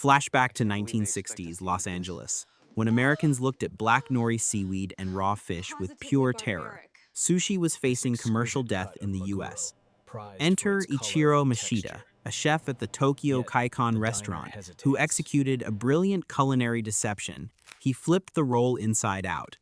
Flashback to 1960s Los Angeles, when Americans looked at black nori seaweed and raw fish with Positively pure terror. barbaric. Sushi was This facing commercial exquisite death cut in of the maguro, US. prized for Enter its color Ichiro and Mashita, texture. a chef at the Tokyo Yet, Kaikon the diner restaurant, who hesitates. executed a brilliant culinary deception. He flipped the roll inside out.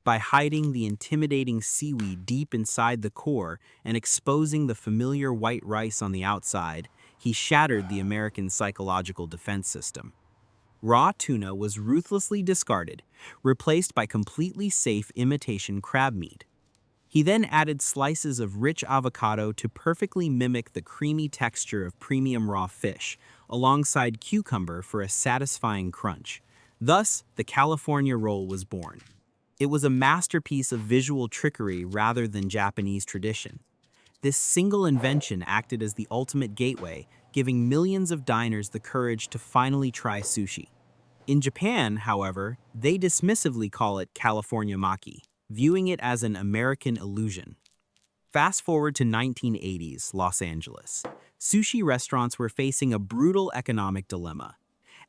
By hiding the intimidating seaweed deep inside the core and exposing the familiar white rice on the outside, he shattered the American psychological defense system. Raw tuna was ruthlessly discarded, replaced by completely safe imitation crab meat. He then added slices of rich avocado to perfectly mimic the creamy texture of premium raw fish, alongside cucumber for a satisfying crunch. Thus, the California roll was born. It was a masterpiece of visual trickery rather than Japanese tradition. This single invention acted as the ultimate gateway, giving millions of diners the courage to finally try sushi. In Japan, however, they dismissively call it California maki, viewing it as an American illusion. Fast forward to 1980s Los Angeles. Sushi restaurants were facing a brutal economic dilemma.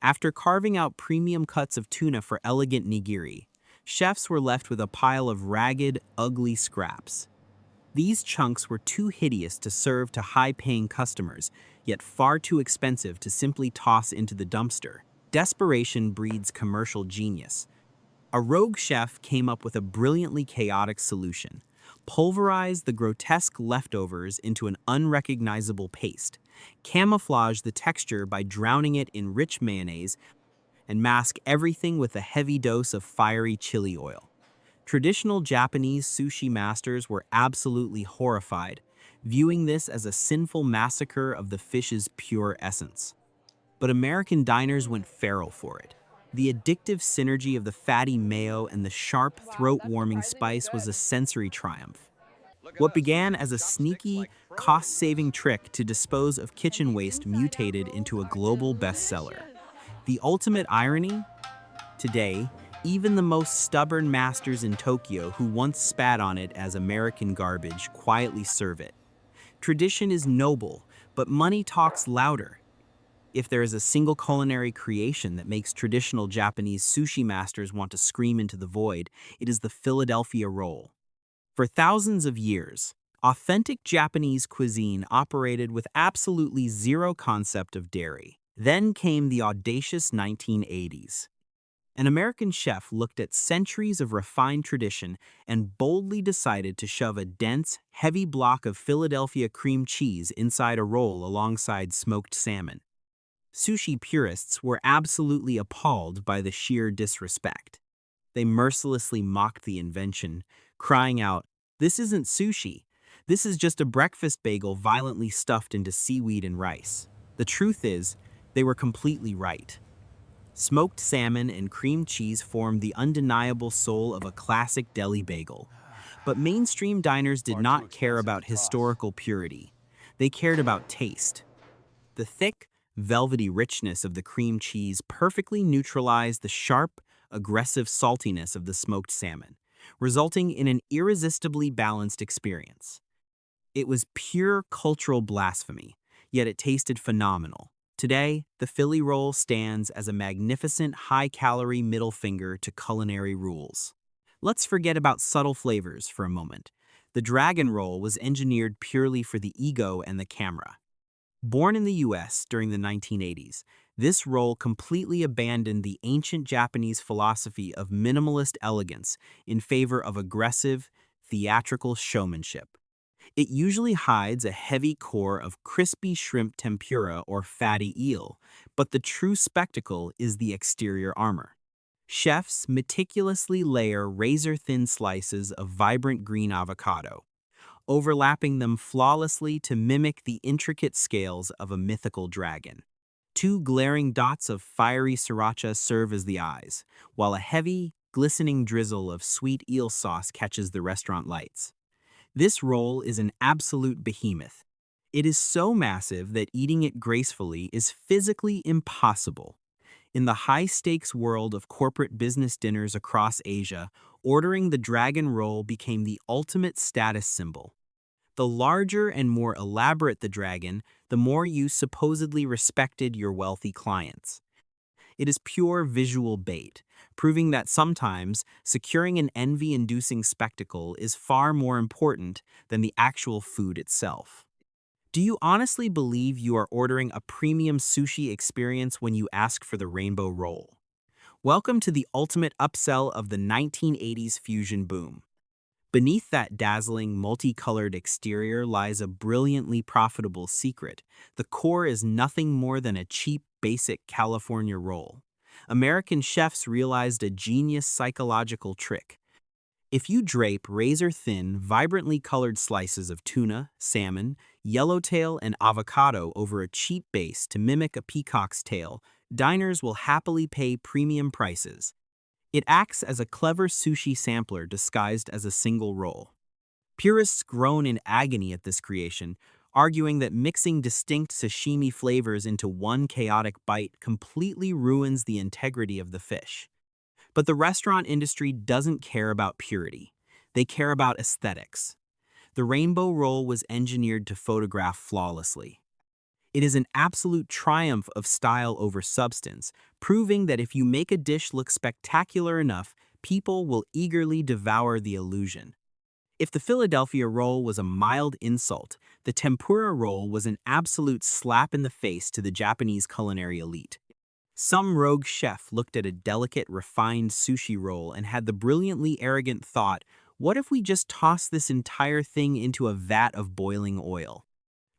After carving out premium cuts of tuna for elegant nigiri, chefs were left with a pile of ragged, ugly scraps. These chunks were too hideous to serve to high-paying customers, yet far too expensive to simply toss into the dumpster. Desperation breeds commercial genius. A rogue chef came up with a brilliantly chaotic solution. Pulverize the grotesque leftovers into an unrecognizable paste. Camouflage the texture by drowning it in rich mayonnaise, and mask everything with a heavy dose of fiery chili oil. Traditional Japanese sushi masters were absolutely horrified, viewing this as a sinful massacre of the fish's pure essence. But American diners went feral for it. The addictive synergy of the fatty mayo and the sharp, Wow, that's throat-warming surprisingly spice was a good. sensory triumph. Look at What us, began using as a chopsticks sneaky, like pros. cost-saving trick to dispose of And kitchen these waste inside-out mutated rolls into a are global bestseller. delicious. The ultimate irony? Today, even the most stubborn masters in Tokyo who once spat on it as American garbage quietly serve it. Tradition is noble, but money talks louder. If there is a single culinary creation that makes traditional Japanese sushi masters want to scream into the void, it is the Philadelphia roll. For thousands of years, authentic Japanese cuisine operated with absolutely zero concept of dairy. Then came the audacious 1980s. An American chef looked at centuries of refined tradition and boldly decided to shove a dense, heavy block of Philadelphia cream cheese inside a roll alongside smoked salmon. Sushi purists were absolutely appalled by the sheer disrespect. They mercilessly mocked the invention, crying out, "This isn't sushi. This is just a breakfast bagel violently stuffed into seaweed and rice." The truth is, they were completely right. Smoked salmon and cream cheese formed the undeniable soul of a classic deli bagel. But mainstream diners did Far too not care expensive to about toss. historical purity. They cared about taste. The thick, velvety richness of the cream cheese perfectly neutralized the sharp, aggressive saltiness of the smoked salmon, resulting in an irresistibly balanced experience. It was pure cultural blasphemy, yet it tasted phenomenal. Today, the Philly roll stands as a magnificent high-calorie middle finger to culinary rules. Let's forget about subtle flavors for a moment. The dragon roll was engineered purely for the ego and the camera. Born in the US during the 1980s, this roll completely abandoned the ancient Japanese philosophy of minimalist elegance in favor of aggressive, theatrical showmanship. It usually hides a heavy core of crispy shrimp tempura or fatty eel, but the true spectacle is the exterior armor. Chefs meticulously layer razor-thin slices of vibrant green avocado, overlapping them flawlessly to mimic the intricate scales of a mythical dragon. Two glaring dots of fiery sriracha serve as the eyes, while a heavy, glistening drizzle of sweet eel sauce catches the restaurant lights. This roll is an absolute behemoth. It is so massive that eating it gracefully is physically impossible. In the high-stakes world of corporate business dinners across Asia, ordering the dragon roll became the ultimate status symbol. The larger and more elaborate the dragon, the more you supposedly respected your wealthy clients. It is pure visual bait, proving that sometimes securing an envy-inducing spectacle is far more important than the actual food itself. Do you honestly believe you are ordering a premium sushi experience when you ask for the rainbow roll? Welcome to the ultimate upsell of the 1980s fusion boom. Beneath that dazzling, multicolored exterior lies a brilliantly profitable secret. The core is nothing more than a cheap, basic California roll. American chefs realized a genius psychological trick. If you drape razor-thin, vibrantly colored slices of tuna, salmon, yellowtail, and avocado over a cheap base to mimic a peacock's tail, diners will happily pay premium prices. It acts as a clever sushi sampler disguised as a single roll. Purists groan in agony at this creation, arguing that mixing distinct sashimi flavors into one chaotic bite completely ruins the integrity of the fish. But the restaurant industry doesn't care about purity. They care about aesthetics. The rainbow roll was engineered to photograph flawlessly. It is an absolute triumph of style over substance, proving that if you make a dish look spectacular enough, people will eagerly devour the illusion. If the Philadelphia roll was a mild insult, the tempura roll was an absolute slap in the face to the Japanese culinary elite. Some rogue chef looked at a delicate, refined sushi roll and had the brilliantly arrogant thought, what if we just toss this entire thing into a vat of boiling oil?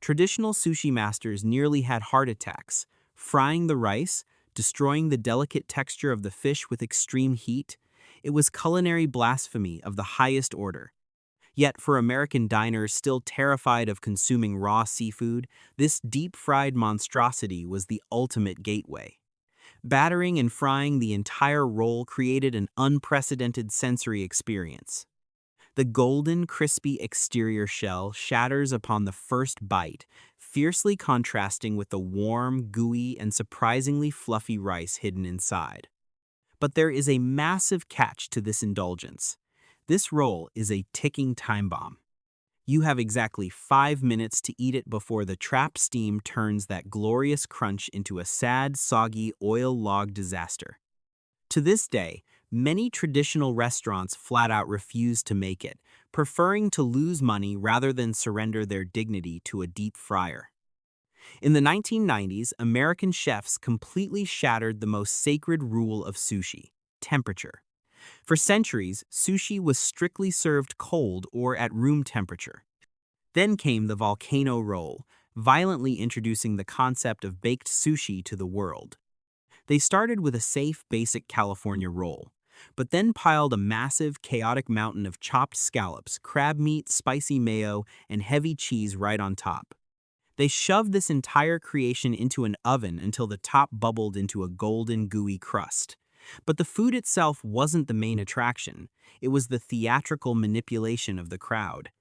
Traditional sushi masters nearly had heart attacks, frying the rice, destroying the delicate texture of the fish with extreme heat. It was culinary blasphemy of the highest order. Yet for American diners still terrified of consuming raw seafood, this deep-fried monstrosity was the ultimate gateway. Battering and frying the entire roll created an unprecedented sensory experience. The golden, crispy exterior shell shatters upon the first bite, fiercely contrasting with the warm, gooey, and surprisingly fluffy rice hidden inside. But there is a massive catch to this indulgence. This roll is a ticking time bomb. You have exactly 5 minutes to eat it before the trap steam turns that glorious crunch into a sad, soggy oil log disaster. To this day, many traditional restaurants flat out refuse to make it, preferring to lose money rather than surrender their dignity to a deep fryer. In the 1990s, American chefs completely shattered the most sacred rule of sushi: temperature. For centuries, sushi was strictly served cold or at room temperature. Then came the Volcano roll, violently introducing the concept of baked sushi to the world. They started with a safe, basic California roll, but then piled a massive, chaotic mountain of chopped scallops, crab meat, spicy mayo, and heavy cheese right on top. They shoved this entire creation into an oven until the top bubbled into a golden, gooey crust. But the food itself wasn't the main attraction. It was the theatrical manipulation of the crowd.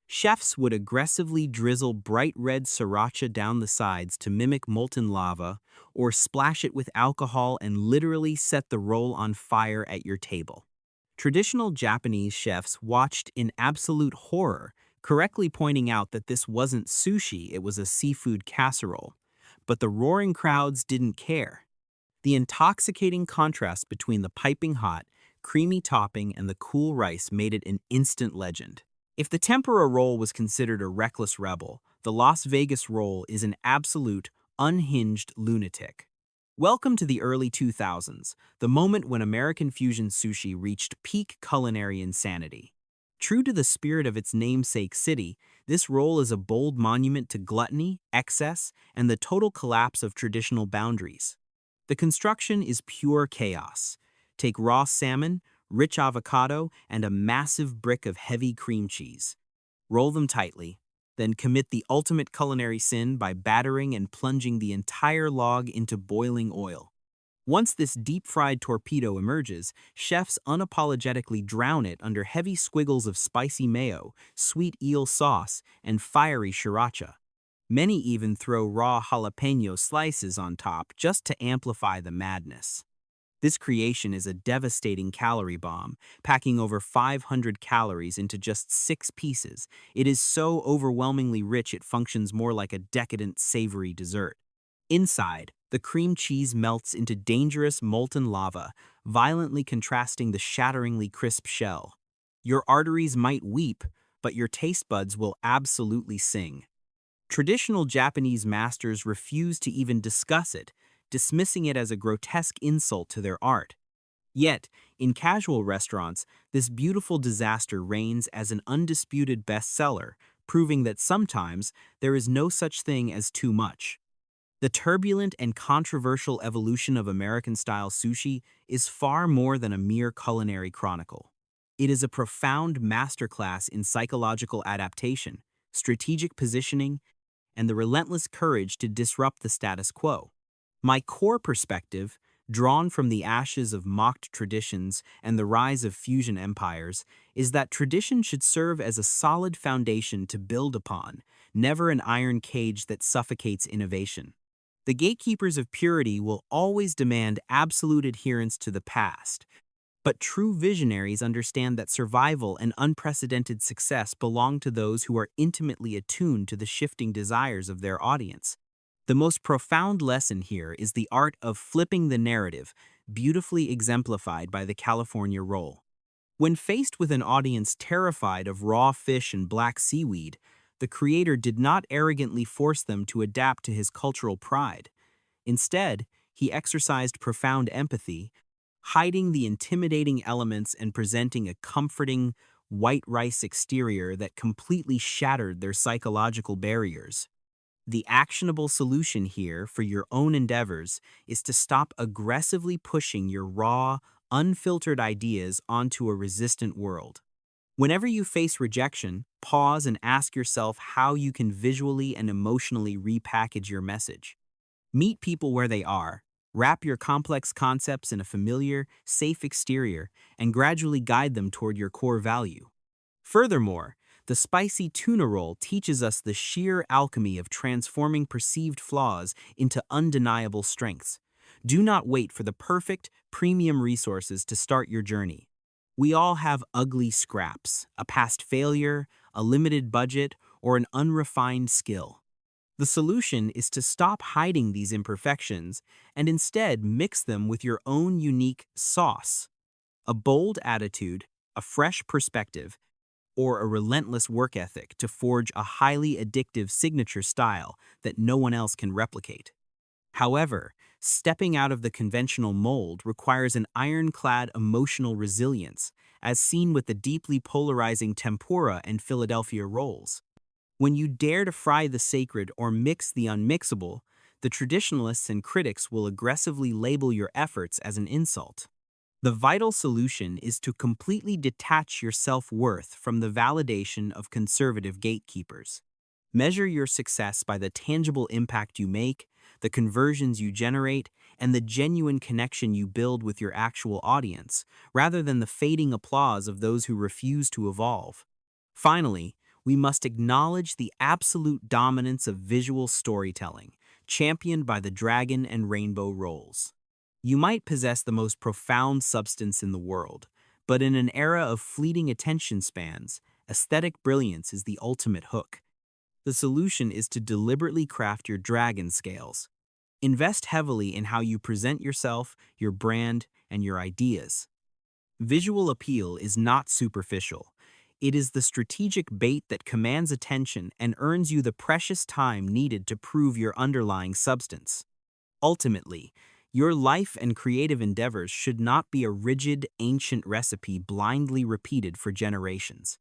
Chefs would aggressively drizzle bright red sriracha down the sides to mimic molten lava, or splash it with alcohol and literally set the roll on fire at your table. Traditional Japanese chefs watched in absolute horror, correctly pointing out that this wasn't sushi, it was a seafood casserole. But the roaring crowds didn't care. The intoxicating contrast between the piping hot, creamy topping and the cool rice made it an instant legend. If the tempura roll was considered a reckless rebel, the Las Vegas roll is an absolute, unhinged lunatic. Welcome to the early 2000s, the moment when American fusion sushi reached peak culinary insanity. True to the spirit of its namesake city, this roll is a bold monument to gluttony, excess, and the total collapse of traditional boundaries. The construction is pure chaos. Take raw salmon, rich avocado, and a massive brick of heavy cream cheese. Roll them tightly, then commit the ultimate culinary sin by battering and plunging the entire log into boiling oil. Once this deep-fried torpedo emerges, chefs unapologetically drown it under heavy squiggles of spicy mayo, sweet eel sauce, and fiery sriracha. Many even throw raw jalapeno slices on top just to amplify the madness. This creation is a devastating calorie bomb, packing over 500 calories into just 6 pieces. It is so overwhelmingly rich it functions more like a decadent, savory dessert. Inside, the cream cheese melts into dangerous molten lava, violently contrasting the shatteringly crisp shell. Your arteries might weep, but your taste buds will absolutely sing. Traditional Japanese masters refuse to even discuss it, dismissing it as a grotesque insult to their art. Yet, in casual restaurants, this beautiful disaster reigns as an undisputed bestseller, proving that sometimes there is no such thing as too much. The turbulent and controversial evolution of American-style sushi is far more than a mere culinary chronicle. It is a profound masterclass in psychological adaptation, strategic positioning, and the relentless courage to disrupt the status quo. My core perspective, drawn from the ashes of mocked traditions and the rise of fusion empires, is that tradition should serve as a solid foundation to build upon, never an iron cage that suffocates innovation. The gatekeepers of purity will always demand absolute adherence to the past, but true visionaries understand that survival and unprecedented success belong to those who are intimately attuned to the shifting desires of their audience. The most profound lesson here is the art of flipping the narrative, beautifully exemplified by the California roll. When faced with an audience terrified of raw fish and black seaweed, the creator did not arrogantly force them to adapt to his cultural pride. Instead, he exercised profound empathy, hiding the intimidating elements and presenting a comforting, white rice exterior that completely shattered their psychological barriers. The actionable solution here for your own endeavors is to stop aggressively pushing your raw, unfiltered ideas onto a resistant world. Whenever you face rejection, pause and ask yourself how you can visually and emotionally repackage your message. Meet people where they are, wrap your complex concepts in a familiar, safe exterior, and gradually guide them toward your core value. Furthermore, the spicy tuna roll teaches us the sheer alchemy of transforming perceived flaws into undeniable strengths. Do not wait for the perfect, premium resources to start your journey. We all have ugly scraps, a past failure, a limited budget, or an unrefined skill. The solution is to stop hiding these imperfections and instead mix them with your own unique sauce. A bold attitude, a fresh perspective, or a relentless work ethic to forge a highly addictive signature style that no one else can replicate. However, stepping out of the conventional mold requires an ironclad emotional resilience, as seen with the deeply polarizing tempura and Philadelphia rolls. When you dare to fry the sacred or mix the unmixable, the traditionalists and critics will aggressively label your efforts as an insult. The vital solution is to completely detach your self-worth from the validation of conservative gatekeepers. Measure your success by the tangible impact you make, the conversions you generate, and the genuine connection you build with your actual audience, rather than the fading applause of those who refuse to evolve. Finally, we must acknowledge the absolute dominance of visual storytelling, championed by the dragon and rainbow rolls. You might possess the most profound substance in the world, but in an era of fleeting attention spans, aesthetic brilliance is the ultimate hook. The solution is to deliberately craft your dragon scales. Invest heavily in how you present yourself, your brand, and your ideas. Visual appeal is not superficial. It is the strategic bait that commands attention and earns you the precious time needed to prove your underlying substance. Ultimately, your life and creative endeavors should not be a rigid, ancient recipe blindly repeated for generations.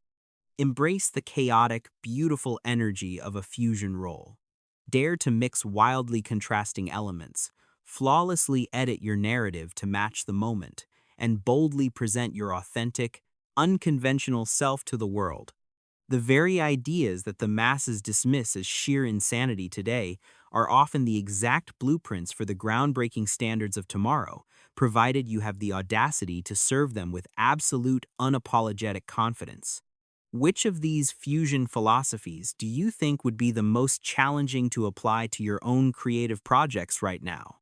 Embrace the chaotic, beautiful energy of a fusion roll. Dare to mix wildly contrasting elements, flawlessly edit your narrative to match the moment, and boldly present your authentic, unconventional self to the world. The very ideas that the masses dismiss as sheer insanity today are often the exact blueprints for the groundbreaking standards of tomorrow, provided you have the audacity to serve them with absolute, unapologetic confidence. Which of these fusion philosophies do you think would be the most challenging to apply to your own creative projects right now?